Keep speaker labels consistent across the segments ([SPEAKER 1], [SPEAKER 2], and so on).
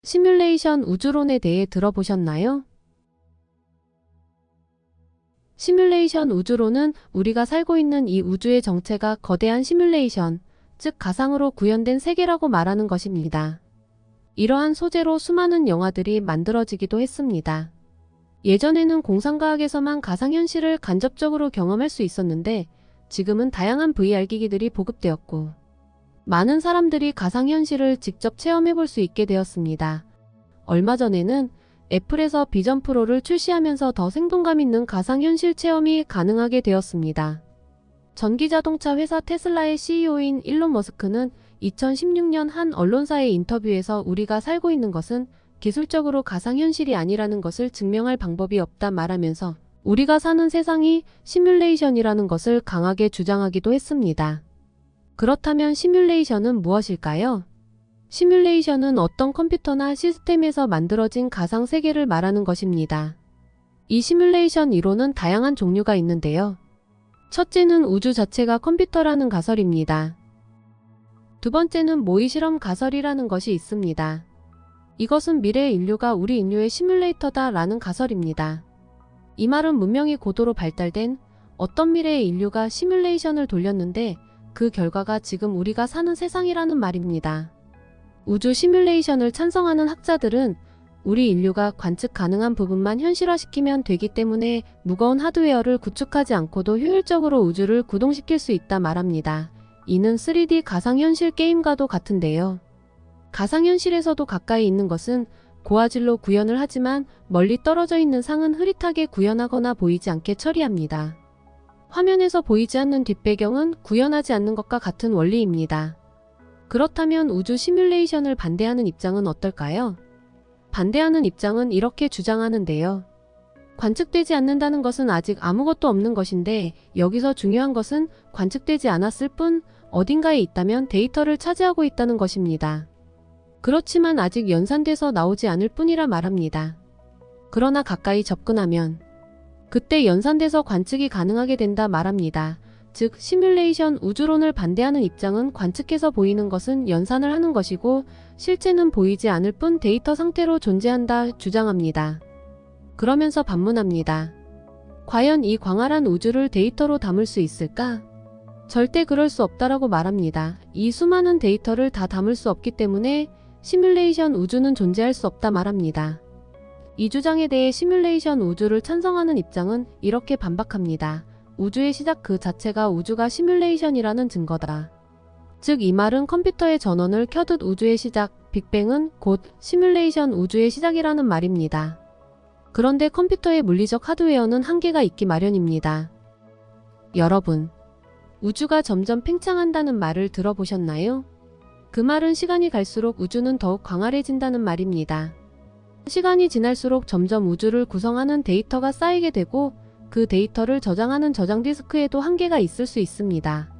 [SPEAKER 1] 시뮬레이션 우주론에 대해 들어보셨나요? 시뮬레이션 우주론은 우리가 살고 있는 이 우주의 정체가 거대한 시뮬레이션, 즉 가상으로 구현된 세계라고 말하는 것입니다. 이러한 소재로 수많은 영화들이 만들어지기도 했습니다. 예전에는 공상과학에서만 가상현실을 간접적으로 경험할 수 있었는데 지금은 다양한 VR 기기들이 보급되었고 많은 사람들이 가상현실을 직접 체험해 볼 수 있게 되었습니다. 얼마 전에는 애플에서 비전 프로를 출시하면서 더 생동감 있는 가상현실 체험이 가능하게 되었습니다. 전기자동차 회사 테슬라의 CEO인 일론 머스크는 2016년 한 언론사의 인터뷰에서 우리가 살고 있는 것은 기술적으로 가상현실이 아니라는 것을 증명할 방법이 없다 말하면서 우리가 사는 세상이 시뮬레이션이라는 것을 강하게 주장하기도 했습니다. 그렇다면 시뮬레이션은 무엇일까요? 시뮬레이션은 어떤 컴퓨터나 시스템에서 만들어진 가상 세계를 말하는 것입니다. 이 시뮬레이션 이론은 다양한 종류가 있는데요. 첫째는 우주 자체가 컴퓨터라는 가설입니다. 두 번째는 모의 실험 가설이라는 것이 있습니다. 이것은 미래의 인류가 우리 인류의 시뮬레이터다라는 가설입니다. 이 말은 문명이 고도로 발달된 어떤 미래의 인류가 시뮬레이션을 돌렸는데 그 결과가 지금 우리가 사는 세상이라는 말입니다. 우주 시뮬레이션을 찬성하는 학자들은 우리 인류가 관측 가능한 부분만 현실화시키면 되기 때문에 무거운 하드웨어를 구축하지 않고도 효율적으로 우주를 구동시킬 수 있다 말합니다. 이는 3D 가상현실 게임과도 같은데요. 가상현실에서도 가까이 있는 것은 고화질로 구현을 하지만 멀리 떨어져 있는 상은 흐릿하게 구현하거나 보이지 않게 처리합니다. 화면에서 보이지 않는 뒷배경은 구현하지 않는 것과 같은 원리입니다. 그렇다면 우주 시뮬레이션을 반대하는 입장은 어떨까요? 반대하는 입장은 이렇게 주장하는데요. 관측되지 않는다는 것은 아직 아무것도 없는 것인데 여기서 중요한 것은 관측되지 않았을 뿐 어딘가에 있다면 데이터를 차지하고 있다는 것입니다. 그렇지만 아직 연산돼서 나오지 않을 뿐이라 말합니다. 그러나 가까이 접근하면 그때 연산돼서 관측이 가능하게 된다 말합니다. 즉 시뮬레이션 우주론을 반대하는 입장은 관측해서 보이는 것은 연산을 하는 것이고 실제는 보이지 않을 뿐 데이터 상태로 존재한다 주장합니다. 그러면서 반문합니다. 과연 이 광활한 우주를 데이터로 담을 수 있을까? 절대 그럴 수 없다라고 말합니다. 이 수많은 데이터를 다 담을 수 없기 때문에 시뮬레이션 우주는 존재할 수 없다 말합니다. 이 주장에 대해 시뮬레이션 우주를 찬성하는 입장은 이렇게 반박합니다. 우주의 시작 그 자체가 우주가 시뮬레이션이라는 증거다. 즉 이 말은 컴퓨터의 전원을 켜듯 우주의 시작, 빅뱅은 곧 시뮬레이션 우주의 시작이라는 말입니다. 그런데 컴퓨터의 물리적 하드웨어는 한계가 있기 마련입니다. 여러분, 우주가 점점 팽창한다는 말을 들어보셨나요? 그 말은 시간이 갈수록 우주는 더욱 광활해진다는 말입니다. 시간이 지날수록 점점 우주를 구성하는 데이터가 쌓이게 되고 그 데이터를 저장하는 저장 디스크에도 한계가 있을 수 있습니다.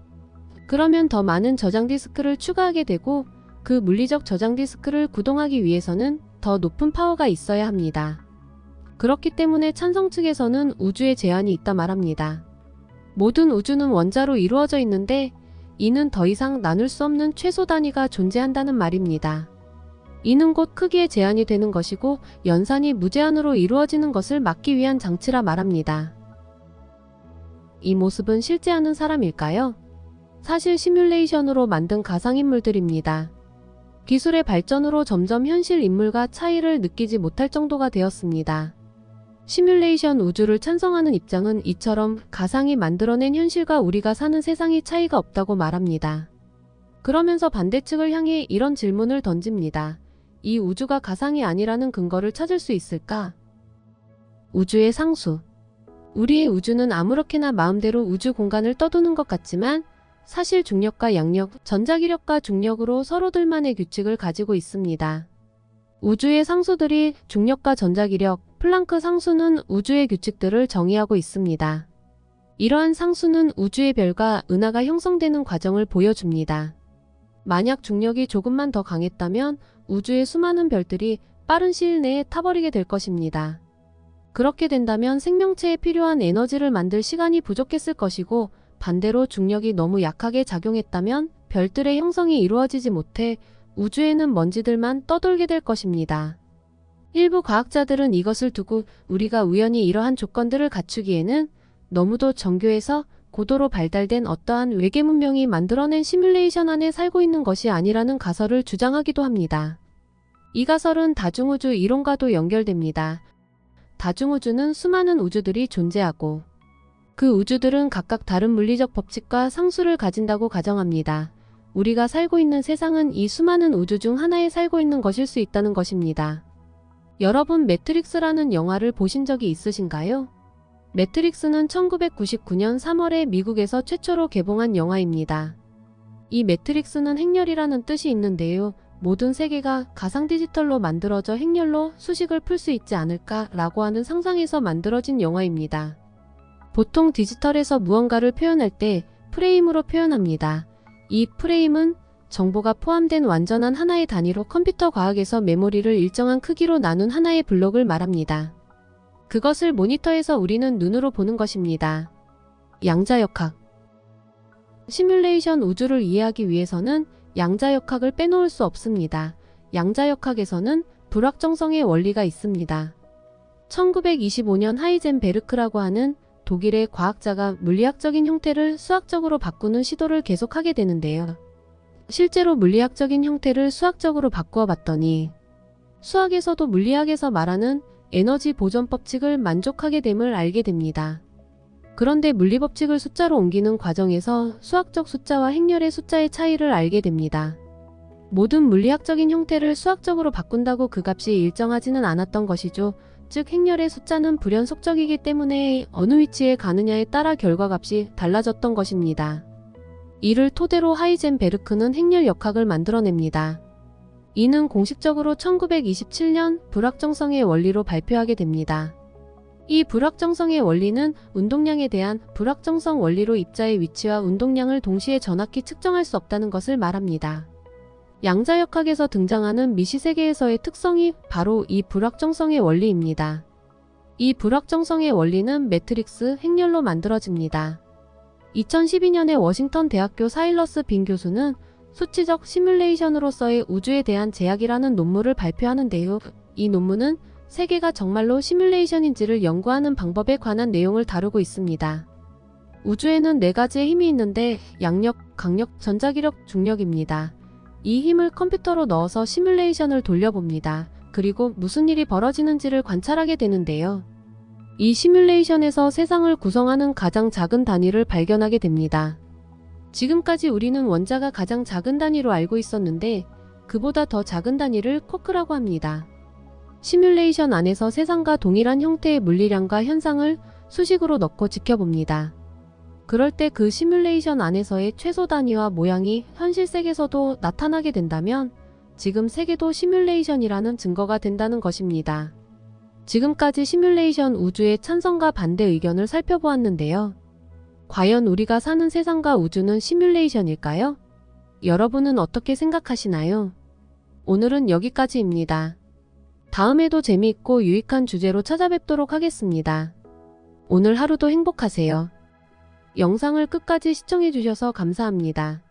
[SPEAKER 1] 그러면 더 많은 저장 디스크를 추가하게 되고 그 물리적 저장 디스크를 구동하기 위해서는 더 높은 파워가 있어야 합니다. 그렇기 때문에 찬성 측에서는 우주에 제한이 있다 말합니다. 모든 우주는 원자로 이루어져 있는데 이는 더 이상 나눌 수 없는 최소 단위가 존재한다는 말입니다. 이는 곧 크기에 제한이 되는 것이고 연산이 무제한으로 이루어지는 것을 막기 위한 장치라 말합니다. 이 모습은 실제 하는 사람일까요? 사실 시뮬레이션으로 만든 가상인물들입니다. 기술의 발전으로 점점 현실 인물과 차이를 느끼지 못할 정도가 되었습니다. 시뮬레이션 우주를 찬성하는 입장은 이처럼 가상이 만들어낸 현실과 우리가 사는 세상이 차이가 없다고 말합니다. 그러면서 반대측을 향해 이런 질문을 던집니다. 이 우주가 가상이 아니라는 근거를 찾을 수 있을까? 우주의 상수. 우리의 우주는 아무렇게나 마음대로 우주 공간을 떠도는 것 같지만 사실 중력과 양력, 전자기력과 중력으로 서로들만의 규칙을 가지고 있습니다. 우주의 상수들이 중력과 전자기력, 플랑크 상수는 우주의 규칙들을 정의하고 있습니다. 이러한 상수는 우주의 별과 은하가 형성되는 과정을 보여줍니다. 만약 중력이 조금만 더 강했다면 우주의 수많은 별들이 빠른 시일 내에 타버리게 될 것입니다. 그렇게 된다면 생명체에 필요한 에너지를 만들 시간이 부족했을 것이고 반대로 중력이 너무 약하게 작용했다면 별들의 형성이 이루어지지 못해 우주에는 먼지들만 떠돌게 될 것입니다. 일부 과학자들은 이것을 두고 우리가 우연히 이러한 조건들을 갖추기에는 너무도 정교해서 고도로 발달된 어떠한 외계 문명이 만들어낸 시뮬레이션 안에 살고 있는 것이 아니라는 가설을 주장하기도 합니다. 이 가설은 다중우주 이론과도 연결됩니다. 다중우주는 수많은 우주들이 존재하고 그 우주들은 각각 다른 물리적 법칙과 상수를 가진다고 가정합니다. 우리가 살고 있는 세상은 이 수많은 우주 중 하나에 살고 있는 것일 수 있다는 것입니다. 여러분 매트릭스라는 영화를 보신 적이 있으신가요? 매트릭스는 1999년 3월에 미국에서 최초로 개봉한 영화입니다. 이 매트릭스는 행렬이라는 뜻이 있는데요. 모든 세계가 가상 디지털로 만들어져 행렬로 수식을 풀 수 있지 않을까라고 하는 상상에서 만들어진 영화입니다. 보통 디지털에서 무언가를 표현할 때 프레임으로 표현합니다. 이 프레임은 정보가 포함된 완전한 하나의 단위로 컴퓨터 과학에서 메모리를 일정한 크기로 나눈 하나의 블록을 말합니다. 그것을 모니터에서 우리는 눈으로 보는 것입니다. 양자역학. 시뮬레이션 우주를 이해하기 위해서는 양자역학을 빼놓을 수 없습니다. 양자역학에서는 불확정성의 원리가 있습니다. 1925년 하이젠베르크라고 하는 독일의 과학자가 물리학적인 형태를 수학적으로 바꾸는 시도를 계속하게 되는데요. 실제로 물리학적인 형태를 수학적으로 바꾸어 봤더니 수학에서도 물리학에서 말하는 에너지 보존 법칙을 만족하게 됨을 알게 됩니다. 그런데 물리법칙을 숫자로 옮기는 과정에서 수학적 숫자와 행렬의 숫자의 차이를 알게 됩니다. 모든 물리학적인 형태를 수학적으로 바꾼다고 그 값이 일정하지는 않았던 것이죠. 즉 행렬의 숫자는 불연속적이기 때문에 어느 위치에 가느냐에 따라 결과값이 달라졌던 것입니다. 이를 토대로 하이젠베르크는 행렬 역학을 만들어냅니다. 이는 공식적으로 1927년 불확정성의 원리로 발표하게 됩니다. 이 불확정성의 원리는 운동량에 대한 불확정성 원리로 입자의 위치와 운동량을 동시에 정확히 측정할 수 없다는 것을 말합니다. 양자역학에서 등장하는 미시세계에서의 특성이 바로 이 불확정성의 원리입니다. 이 불확정성의 원리는 매트릭스 행렬로 만들어집니다. 2012년에 워싱턴 대학교 사일러스 빈 교수는 수치적 시뮬레이션으로서의 우주에 대한 제약이라는 논문을 발표하는데요. 이 논문은 세계가 정말로 시뮬레이션인지를 연구하는 방법에 관한 내용을 다루고 있습니다. 우주에는 4가지의 힘이 있는데 양력, 강력, 전자기력, 중력입니다. 이 힘을 컴퓨터로 넣어서 시뮬레이션을 돌려봅니다. 그리고 무슨 일이 벌어지는지를 관찰하게 되는데요. 이 시뮬레이션에서 세상을 구성하는 가장 작은 단위를 발견하게 됩니다. 지금까지 우리는 원자가 가장 작은 단위로 알고 있었는데 그보다 더 작은 단위를 쿼크라고 합니다. 시뮬레이션 안에서 세상과 동일한 형태의 물리량과 현상을 수식으로 넣고 지켜봅니다. 그럴 때 그 시뮬레이션 안에서의 최소 단위와 모양이 현실 세계에서도 나타나게 된다면 지금 세계도 시뮬레이션이라는 증거가 된다는 것입니다. 지금까지 시뮬레이션 우주의 찬성과 반대 의견을 살펴보았는데요. 과연 우리가 사는 세상과 우주는 시뮬레이션일까요? 여러분은 어떻게 생각하시나요? 오늘은 여기까지입니다. 다음에도 재미있고 유익한 주제로 찾아뵙도록 하겠습니다. 오늘 하루도 행복하세요. 영상을 끝까지 시청해주셔서 감사합니다.